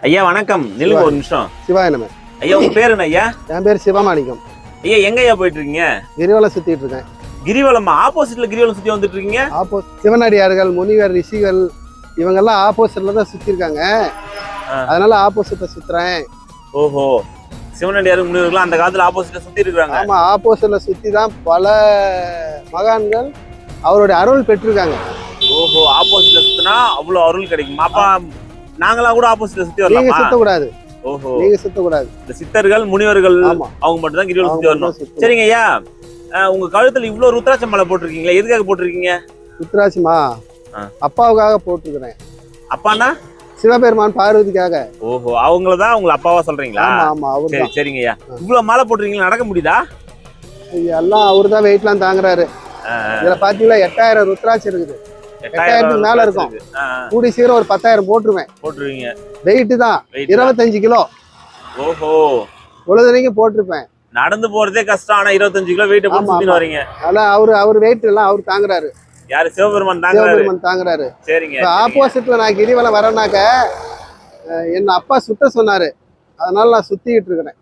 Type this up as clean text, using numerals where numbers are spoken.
ஐயா வணக்கம். நிலுங்க ஒரு நிமிஷம். சிவாய நம்ம. ஐயா உங்க பேரு என்ன ஐயா? என் பேர் சிவமாணிக்கம். ஐயா எங்க ஐயா போயிட்டு இருக்கீங்க? கிரிவலம் சுத்திட்டு இருக்கேன். கிரிவலம் ஆப்போசிட்ல கிரிவலம் சுத்தி வந்துட்டு இருக்கீங்க? சிவனடியார்கள், முனிவர், ரிஷிகள் இவங்கெல்லாம் ஆப்போசிட்ல தான் சுத்தி இருக்காங்க. அதனால ஆப்போசிட்ல சுத்துறேன். ஓஹோ, சிவனடியார்கள் முனிவர்கள் அந்த காலத்துல ஆப்போசிட்ல சுத்தி இருக்காங்க. ஆமா, ஆப்போசிட்ல சுத்தி தான் பல மகான்கள் அவருடைய அருள் பெற்றிருக்காங்க. ஓஹோ, ஆப்போசிட்ல சுத்தினா அவ்வளவு அருள் கிடைக்கும். அப்ப நாங்களா கூட ஆப்போசிட்ல சுத்தி வரலாமா? நீங்க சுத்த கூடாது. ஓஹோ, நீங்க சுத்த கூடாது. இந்த சித்தர்கள் முனிவர்கள் அவங்க மட்டும் தான் கிரிவலம் சுத்தி வரணும். சரிங்க ஐயா, உங்க கழுத்துல இவ்வளவு ருத்ராட்ச மாலை போட்டிருக்கீங்களா? எதுக்காக போட்டிருக்கீங்க? ருத்ராட்சமா அப்பாவுக்காக போட்டிருக்கிறேன். அப்பானா? சிவபெருமான் பார்வதிக்காக. ஓஹோ, அவங்களதான் உங்க அப்பாவா சொல்றீங்களா? ஆமா, அவரு. சரிங்க ஐயா, இவ்வளவு மாலை போட்டிருக்கீங்களா? நடக்க முடியுதா? எல்லாம் அவருதான் வெயிட்லாம் தாங்குறாரு. இதுல பாத்தீங்களா 8000 ருத்ராட்சம் இருக்குது. 8000க்கு மேல இருக்கும். கூடி சீக்கிரம் ஒரு 10,000 போட்டுருவீங்க. வெயிட் தான் 25 கிலோ. ஓஹோ, இவ்வளவு போட்டிருப்பேன். நடந்து போறதே கஷ்டம், ஆனா 25 கிலோ வெயிட் போட்டு வரீங்க. அதான் அவர் வெயிட் எல்லாம் அவர் தாங்குறாரு. யாரு? சிவபெருமான் தாங்குறாரு. சரிங்க. ஆப்போசிட்ல நான் கிரிவலம் வரேன்னாக்க என்ன அப்பா சுத்த சொன்னாரு. அதனால நான் சுத்திக்கிட்டு இருக்கிறேன்.